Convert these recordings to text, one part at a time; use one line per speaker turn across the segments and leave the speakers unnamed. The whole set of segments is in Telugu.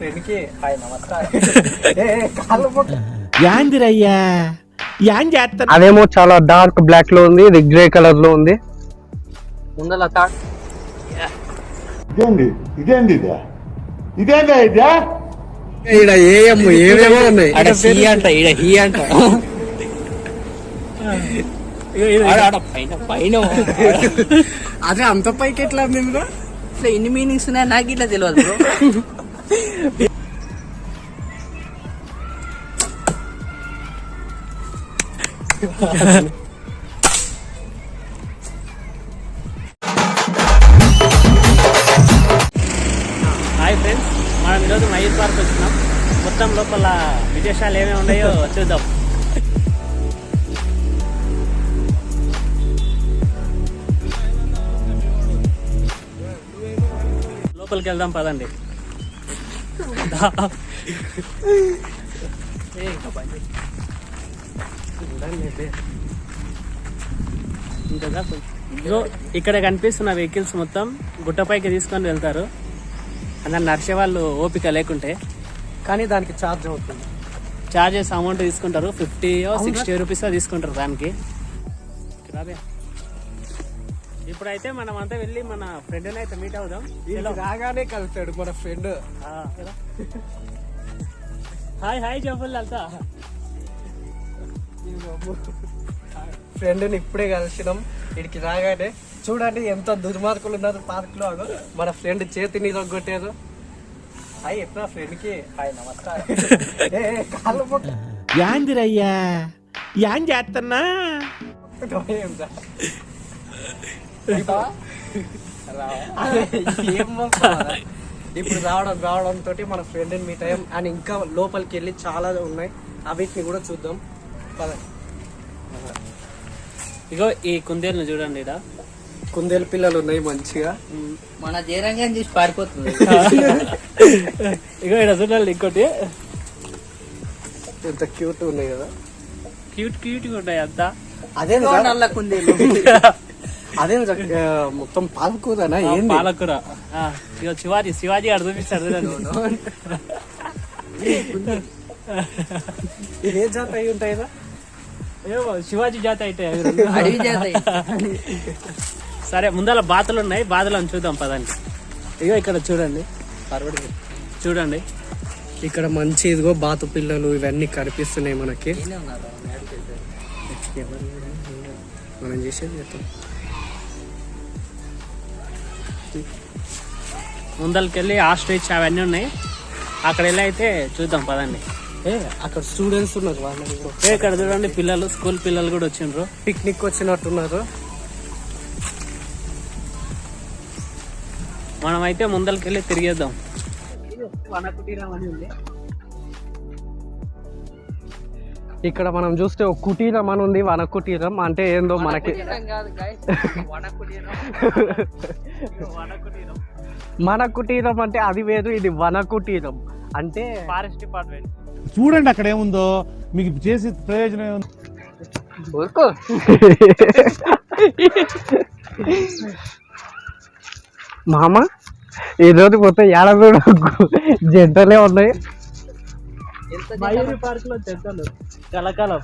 ఫ్రెండ్కి హాయ్ నమస్కారం.
యాందిరయ్యా యాన్ చేస్తా.
అదేమో చాలా డార్క్ బ్లాక్ లో ఉంది, ఇది గ్రే కలర్ లో ఉంది. ముందల థాట్
ఇదేంది ఇదేంది ఇదే ఇదేందా ఇదే
ఈడ ఏమేమో ఉన్నాయి.
హీ అంట, ఈడ హీ అంట. పైన
అదే అంత పైకి ఎట్లా ఉంది?
ఇట్లా ఎన్ని మీనింగ్స్ ఉన్నాయో నాకు ఇట్లా తెలియదు బ్రో.
హాయ్ ఫ్రెండ్స్, మనం ఈరోజు మైసూర్ పార్క్ వచ్చినాం. మొత్తం లోపల విదేశాలు ఏమేమి ఉన్నాయో చూద్దాం. లోపలికి వెళ్దాం పదండి. ఇక్కడ కనిపిస్తున్న వెహికల్స్ మొత్తం గుట్టపైకి తీసుకొని వెళ్తారు. అందరు నడిచే వాళ్ళు ఓపిక లేకుంటే,
కానీ దానికి ఛార్జ్ అవుతుంది.
చార్జెస్ అమౌంట్ తీసుకుంటారు. 50-60 రూపీస్ తీసుకుంటారు దానికి. ఇప్పుడైతే మనం అంతా వెళ్ళి మన ఫ్రెండ్ అయితే మీట్ అవుదాం.
రాగానే కలిసాడు మన ఫ్రెండ్.
హాయ్ హాయ్ చెప్పండి అంతా.
ఫ్రెండ్ ని ఇప్పుడే కలిసినాం. ఇడికి రాగానే చూడండి ఎంత దుర్మార్గులు ఉన్నారు పార్క్ లో. మన ఫ్రెండ్ చేతిని కొట్టారు. హాయ్ ఎట్లా ఫ్రెండ్ కి హాయ్ నమస్కారం.
యాందిరయ్యా యాన్ చేస్తున్నా.
ఇప్పుడు రావడంతో మన ఫ్రెండ్ ని మీట్ అయ్యాం. అండ్ ఇంకా లోపలికి వెళ్ళి చాలా ఉన్నాయి, అవిటిని కూడా చూద్దాం.
ఇగో ఈ కుందేలు చూడండి. ఇక్కడ
కుందేలు పిల్లలు ఉన్నాయి మంచిగా.
మన జయరంగా చూసి పారిపోతుంది.
ఇగో ఇక్కడ చూడండి ఇంకోటి.
ఎంత క్యూట్ ఉన్నాయి కదా.
క్యూట్ గా ఉంటాయి అంతా.
అదే
నల్ల కుందేలు.
అదే మొత్తం పాలకూరనా ఏంది?
పాలకూర. ఇగో శివాజీ అక్కడ చూపిస్తాడు.
ఇదే జాత అయి ఉంటాయి కదా.
ఏమో శివాజీ జాతి అయితే
అడవి జాత.
సరే, ముందర బాతులు ఉన్నాయి, బాతులను చూద్దాం పదండి. ఇగో ఇక్కడ చూడండి, చూడండి
ఇక్కడ మంచి ఇదిగో బాతు పిల్లలు ఇవన్నీ కనిపిస్తున్నాయి మనకి. మనం చేసేది చెప్తాం.
ముందరికెళ్ళి ఆస్ట్రిచ్ అవన్నీ ఉన్నాయి. అక్కడ వెళ్ళి అయితే చూద్దాం పదండి.
అక్కడ స్టూడెంట్స్ ఉన్నారు. వాళ్ళని
ఇక్కడ చూడండి పిల్లలు, స్కూల్ పిల్లలు కూడా వచ్చిండ్రు.
పిక్నిక్ వచ్చినట్టున్నారు.
మనం అయితే ముందరికెళ్ళి తిరిగేద్దాం.
ఇక్కడ మనం చూస్తే ఒక కుటీరం అని ఉంది. వన కుటీరం అంటే ఏందో మనకి మన కుటీరం అంటే అది వేరు, ఇది వన కుటీరం అంటే
ఫారెస్ట్ డిపార్ట్మెంట్.
చూడండి అక్కడ ఏముందో, మీకు చేసి ప్రయోజనం ఏముంది?
మామ ఈరోజు మొత్తం ఏడబేడు జంటలే ఉన్నాయి.
మయూరి పార్క్ లో జంటలు కలకలం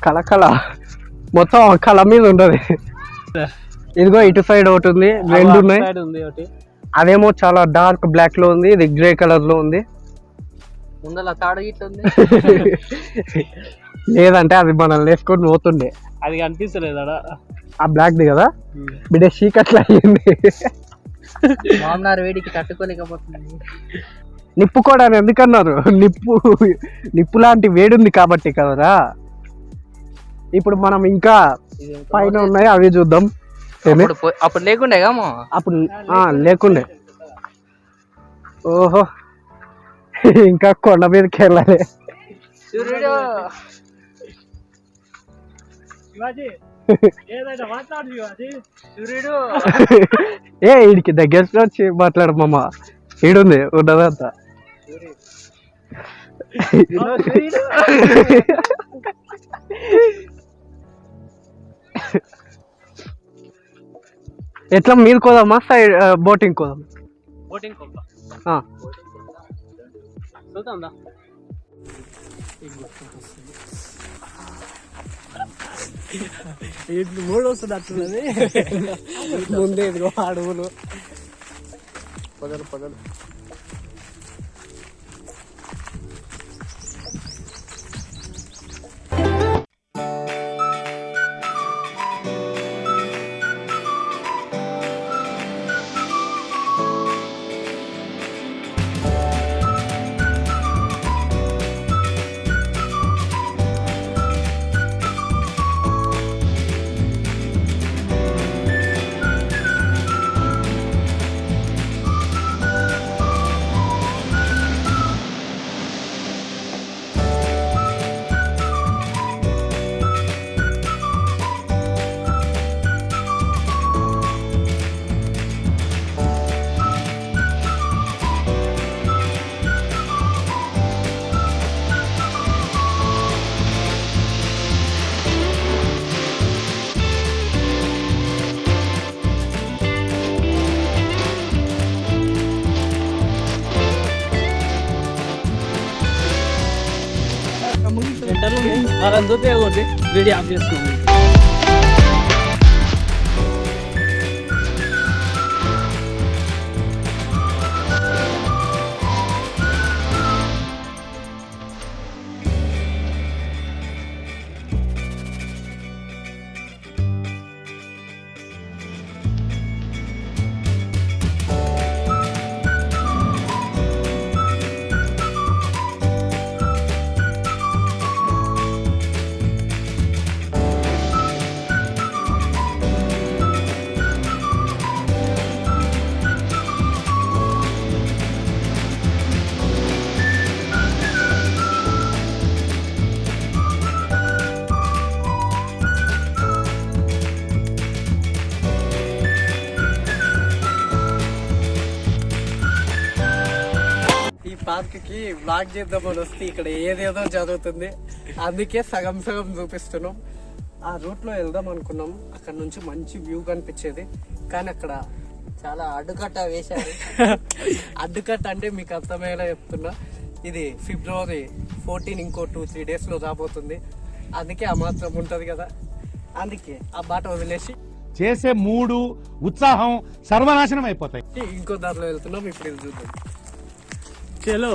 కళ మొత్తం కళ మీద ఉంటది. ఇదిగో ఇటు సైడ్ ఒకటి ఉంది, రెండు ఉన్నాయి.
ఉంది ఒకటి.
అదేమో చాలా డార్క్ బ్లాక్ లో ఉంది, ఇది గ్రే కలర్ లో ఉంది.
ముందల తాడు ఇట్లా ఉంది.
లేదంటే అది మనల్ని వేసుకొని పోతుండే.
అది కనిపిస్తలేదు అడా,
ఆ బ్లాక్ ది కదా బిడ్డ చీకట్లా అయ్యింది.
మామూలు వేడికి తట్టుకోలేకపోతుంది.
నిప్పుకోవడానికి ఎందుకన్నారు? నిప్పు లాంటి వేడుంది కాబట్టి కదరా. ఇప్పుడు మనం ఇంకా పైన ఉన్నాయి, అవి చూద్దాం.
అప్పుడు లేకుండే కామో,
అప్పుడు లేకుండే. ఓహో, ఇంకా కొండ మీదకి వెళ్ళాలి.
సూర్యుడు సూర్యుడు
వీడికి దగ్గర వచ్చి మాట్లాడమ్మా. ఈడుంది ఉన్నదంతా. ఎట్లా మీరు కోదామా సైడ్ బోటింగ్ కోదాం?
బోటింగ్ కొంప
ఆ.
చూద్దాం దా. మూడు వస్తుంది అట్లున్నది.
ముందే ఇదిగో అడవులు పొదలు
వాళ్ళని చూపే కొద్ది వీడియో ఆఫ్ చేస్తున్నాం.
పార్క్ కి బ్లాగ్ చేద్దామని వస్తే ఇక్కడ ఏదేదో జరుగుతుంది, అందుకే సగం చూపిస్తున్నాం. ఆ రూట్ లో వెళ్దాం అనుకున్నాం, అక్కడ నుంచి మంచి వ్యూ కనిపించేది, కానీ అక్కడ
చాలా అడ్డుకట్ట వేశారు.
అడ్డుకట్ట అంటే మీకు అర్థమయ్యేలా చెప్తున్నా, ఇది February 14 ఇంకో 2-3 days లో రాబోతుంది. అందుకే ఆ మాత్రం ఉంటది కదా, అందుకే ఆ బాట వదిలేసి
చేసే మూడు ఉత్సాహం సర్వనాశనం అయిపోతాయి.
ఇంకో దారిలో వెళ్తున్నాం. ఇప్పుడు ఇది చూద్దాం.
చలో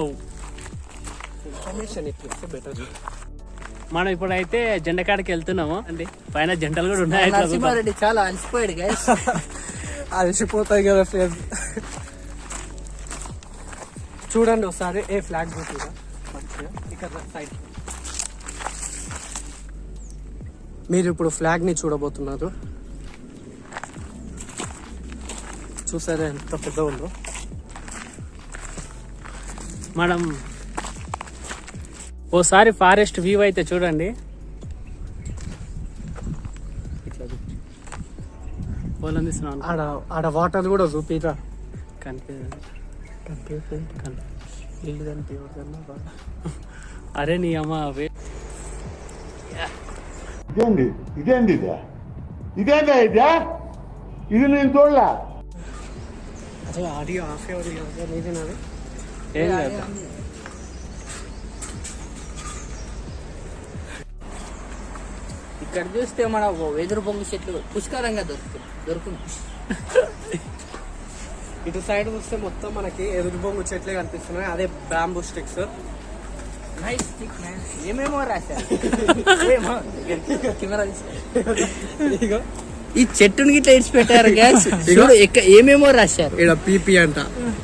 ఇన్ఫర్మేషన్ ఇట్లా బెటర్.
మనం ఇప్పుడైతే జెండకాడికి వెళ్తున్నాము అండి. పైన జంటలు కూడా ఉన్నాయి.
నరసింహారెడ్డి చాలా అలసిపోయాడు గైస్.
అలసిపోతాయి కదా ఫ్రెండ్స్. చూడండి ఒకసారి ఏ ఫ్లాగ్ చూసిగా మంచిగా ఇక్కడ సైడ్. మీరు ఇప్పుడు ఫ్లాగ్ ని చూడబోతున్నారు. చూసారా ఎంత పెద్ద ఉందో.
మనం ఓసారి ఫారెస్ట్ వ్యూ అయితే చూడండి. పొలం తీస్తున్నాను.
ఆడ వాటర్ కూడా చూపిరా.
ఇల్లు అరే నీ అమ్మ
ఇదేంది ఇదేంది ఇదే ఇదేందా ఇదే ఇది నేను చూడలే.
అసలు ఆడియో ఆఫ్ అవ్వదు కదా, నీదేనాది?
ఏం లేదు.
ఇక్కడ చూస్తే మన వెదురు బొంగు చెట్లు పుష్కలంగా దొరుకుతుంది.
ఇటు సైడ్ వస్తే మొత్తం మనకి ఎదురు బొంగు చెట్లే కనిపిస్తున్నాయి, అదే బ్యాంబూ స్టిక్స్.
ఏమేమో రాశారు.
ఇగో
ఈ చెట్టుని గిట్లా ఇడిచి పెట్టారు గ్యాస్. ఏమేమో రాశారు.
ఈడ పీపీ అంట,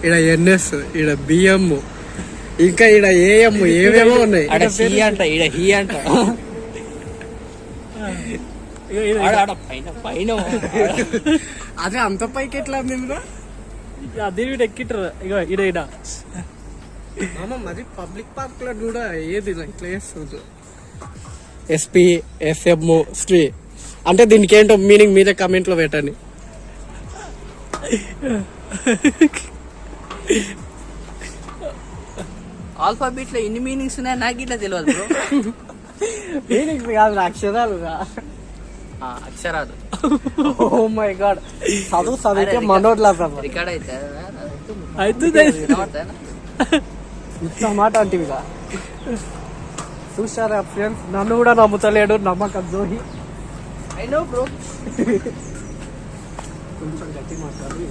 ఈడ ఎన్ఎస్, ఈడ బిఎం, ఇంకా ఈడ ఏఎం, ఏమేమో ఉన్నాయి.
ఈడ సి అంట, ఈడ హీ అంట. పైన
అదే అంత పైకి ఎట్లా ఉంది ఇందులో?
దీని వీడు ఎక్కిట్టారు. ఇగో ఇడ ఇడ
మరి పబ్లిక్ పార్క్ లో కూడా ఏది ఇట్లా చేస్తుంది. ఎస్పీ ఎస్ఎం స్ట్రీ అంటే దీనికి ఏంటో మీనింగ్ మీరే కమెంట్ లో పెట్టండి.
ఆల్ఫాబెట్ లో ఎన్ని మీనింగ్స్ ఉన్నాయో నాకు ఇట్లా తెలియదు బ్రో.
మీనింగ్స్ కాదు, అక్షరాలు.
అక్షరాలు.
ఓ మై గాడ్, చదువు చదివితే మనోడ్లా
రికార్డ్ అయితే
అవుతుంది
ఇంత మాట అంటే ఇక చూసారా ఫ్రెండ్స్, నన్ను కూడా నమ్ముతలేడు, నమ్మకం జోహి.
I know bro.
కొంచెం గట్టి మాట్లాడి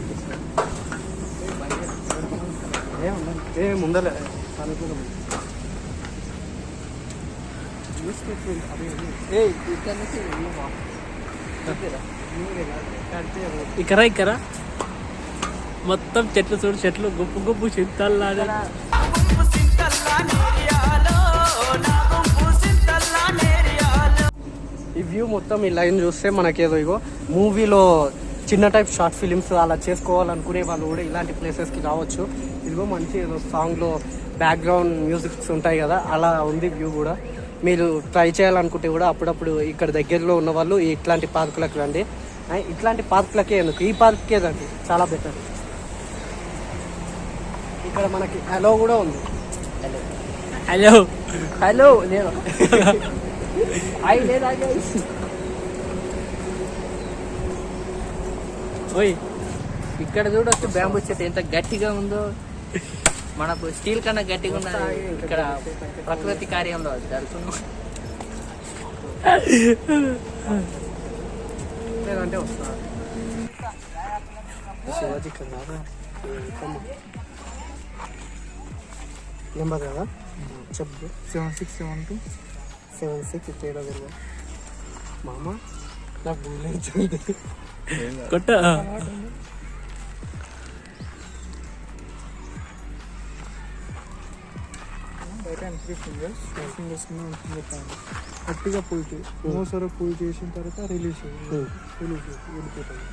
ఏ ముందలే అనుకూలం.
ఇక్కడ మొత్తం చెట్లు చూడు, చెట్లు గుప్పు గుప్పు చింతల్లాగా.
ఈ వ్యూ మొత్తం ఈ లైన్ చూస్తే మనకేదో ఇగో మూవీలో చిన్న టైప్ షార్ట్ ఫిలిమ్స్ అలా చేసుకోవాలనుకునే వాళ్ళు కూడా ఇలాంటి ప్లేసెస్కి రావచ్చు. ఇదిగో మంచి ఏదో సాంగ్లో బ్యాక్గ్రౌండ్ మ్యూజిక్స్ ఉంటాయి కదా, అలా ఉంది వ్యూ కూడా. మీరు ట్రై చేయాలనుకుంటే కూడా అప్పుడప్పుడు ఇక్కడ దగ్గరలో ఉన్న వాళ్ళు ఇట్లాంటి పార్కులకు రండి. ఇట్లాంటి పార్కులకే ఎందుకు, ఈ పార్క్కే రండి, చాలా బెటర్. ఇక్కడ మనకి హలో కూడా ఉంది.
హలో
హలో నేను హాయ్ లేదా
ఓయ్,
ఇక్కడ చూడొచ్చు బ్యాంబూ చెట్టు ఎంత గట్టిగా ఉందో. మనకు స్టీల్ కన్నా గట్టిగా ఉన్నది ఇక్కడ ప్రకృతి కార్యంలో జరుగుతున్నాం.
లేదంటే వస్తా శివాజీ కదా నెంబర్ కదా చెప్పు.
7672
76 తేడా తిరుగు మామ, నాకు భూమించింది.
కొట్ట
రైట్ హ్యాండ్ 3 ఫింగర్స్, 2 ఫింగర్స్ కింద ఉంటుంది. గట్టిగా పుల్ చేసి మోసర పుల్ చేసిన తర్వాత రిలీజ్ వెళ్ళిపోతుంది.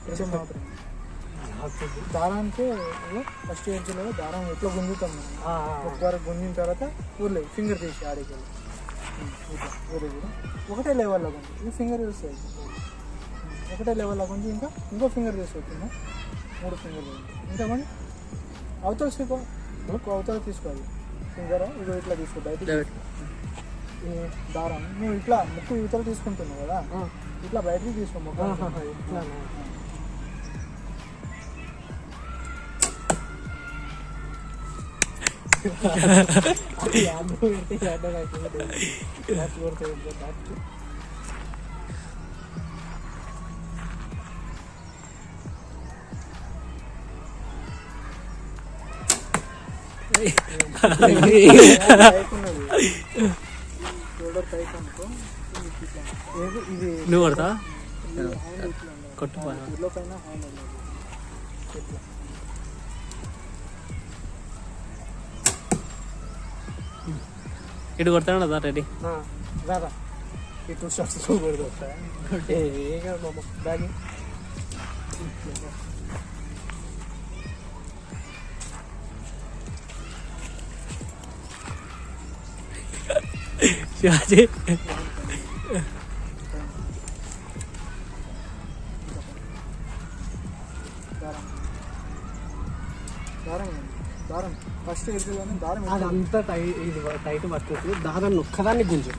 కొంచెం మాత్రం దారానికి ఫస్ట్ ఏజ్లో దారం ఎట్లా గుంజుతాం, ఒకసారి గుంజిన తర్వాత ఊర్లేదు ఫింగర్ తీసి ఆడికి ఇట్లా ఊరేది ఒకటే లెవెల్లో గుంజి ఈ ఫింగర్ చూస్తుంది. ఒకటే లెవెల్లో గుంజి ఇంకా ఇంకో ఫింగర్ తీసుకొచ్చిందా, 3 ఫింగర్లు ఇంకా మంది అవతల తీసుకో, అవతల తీసుకోవాలి ఫింగర్. ఇదో ఇట్లా తీసుకో బయట దారం. నువ్వు ఇట్లా ముక్కు ఇవతల తీసుకుంటున్నావు కదా, ఇట్లా బయటకి తీసుకో ముక్కు. ఇట్లా షోల్డర్ పైకి అనుకో, ఇది
నువ్వు కొడతా కొట్టు
ఇట్లో పైన హ్యాండ్ ఉన్నది ఇట్లా.
ఇటు కొడతాను కదా రెడీ.
రాదా ఈ 2 షాట్స్ కూడా వస్తాయి. ఏ మామ బ్యాగ్
శివాజీ
దారం దారం ఫస్ట్ ఎదుగుదని దారం
అదంతా టైట్ పట్టుకుంటుంది. దాదాపు ఒక్కదాన్ని గుంజు,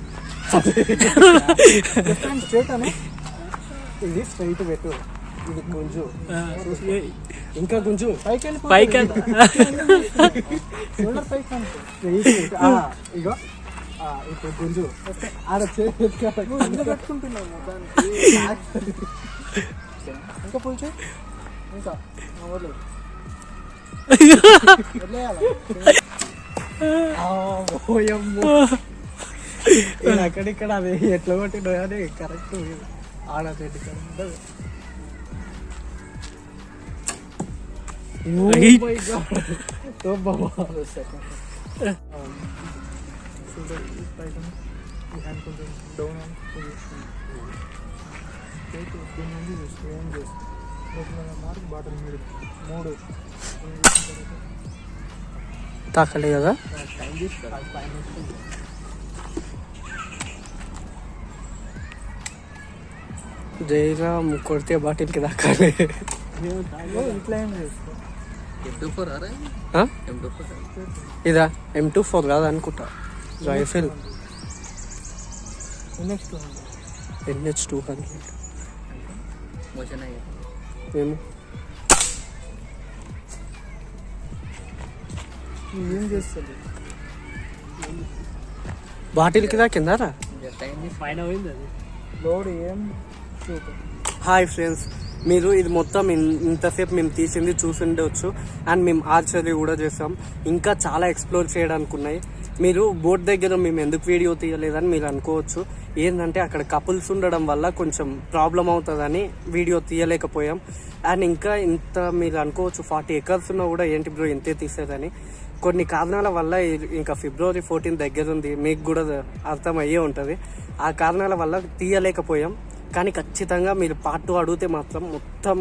స్ట్రేట్ అని
ఇది స్ట్రైట్ పెట్టు, ఇది గుంజు, ఇంకా గుంజు
పైకి వెళ్ళి
పైకి
షోల్డర్ పైకి అనుకో.
స్ట్రైట్. ఇగో ఇప్పుడు గుంజు ఆడ చేతి
ఎందుకు పెట్టుకుంటున్నావు దానికి? ఇంకా పుల్ చేయి, ఇంకా వదిలేదు వదిలేయాలి.
అక్కడిక్కడ అది ఎట్లా కొట్టిండో కానీ కరెక్ట్ ఆడ చెట్టు ఉంటుంది.
పైకి ఈ హ్యాండ్ కొంచెం డౌన్ అని చూస్తుంది. దీని నుండి చూస్తుంది ఏం చేస్తుంది మార్క్ బాటల్ మీరు 3
తాకలే కదా. జైగా కొడితే బాటిల్కి తాకాలి.
ఇట్లా ఏం చేస్తుంది.
ఇదా M24 కాదు అనుకుంటా, రైఫిల్
నెక్స్ట్
NH200.
మోషన్ అయ్యి
ఏమి
ఏం చేస్తుంది
బాటిల్కి దాకిందారా?
జస్ట్ అయింది.
పైన పోయింది అది.
లోడ్ ఏం సూపర్.
హాయ్ ఫ్రెండ్స్, మీరు ఇది మొత్తం ఇంతసేపు మేము తీసింది చూసిండవచ్చు. అండ్ మేము ఆర్చరీ కూడా చేసాం. ఇంకా చాలా ఎక్స్ప్లోర్ చేయడానికి ఉన్నాయి. మీరు బోట్ దగ్గర మేము ఎందుకు వీడియో తీయలేదని మీరు అనుకోవచ్చు. ఏంటంటే అక్కడ కపుల్స్ ఉండడం వల్ల కొంచెం ప్రాబ్లం అవుతుందని వీడియో తీయలేకపోయాం. అండ్ ఇంకా ఇంత మీరు అనుకోవచ్చు 40 acres ఉన్నా కూడా ఏంటి బ్రో ఇంతే తీసేదని. కొన్ని కారణాల వల్ల ఇంకా February 14 దగ్గర ఉంది, మీకు కూడా అర్థమయ్యే ఉంటుంది. ఆ కారణాల వల్ల తీయలేకపోయాం. కానీ ఖచ్చితంగా మీరు పార్ట్ 2 అడిగితే మాత్రం మొత్తం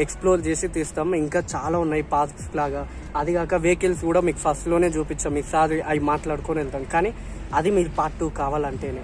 ఎక్స్ప్లోర్ చేసి తీస్తాం. ఇంకా చాలా ఉన్నాయి పార్క్స్ లాగా. అది కాక వెహికల్స్ కూడా మీకు ఫస్ట్లోనే చూపించాం. ఈసారి అవి మాట్లాడుకొని వెళ్తాం. కానీ అది మీరు పార్ట్ 2 కావాలంటేనే.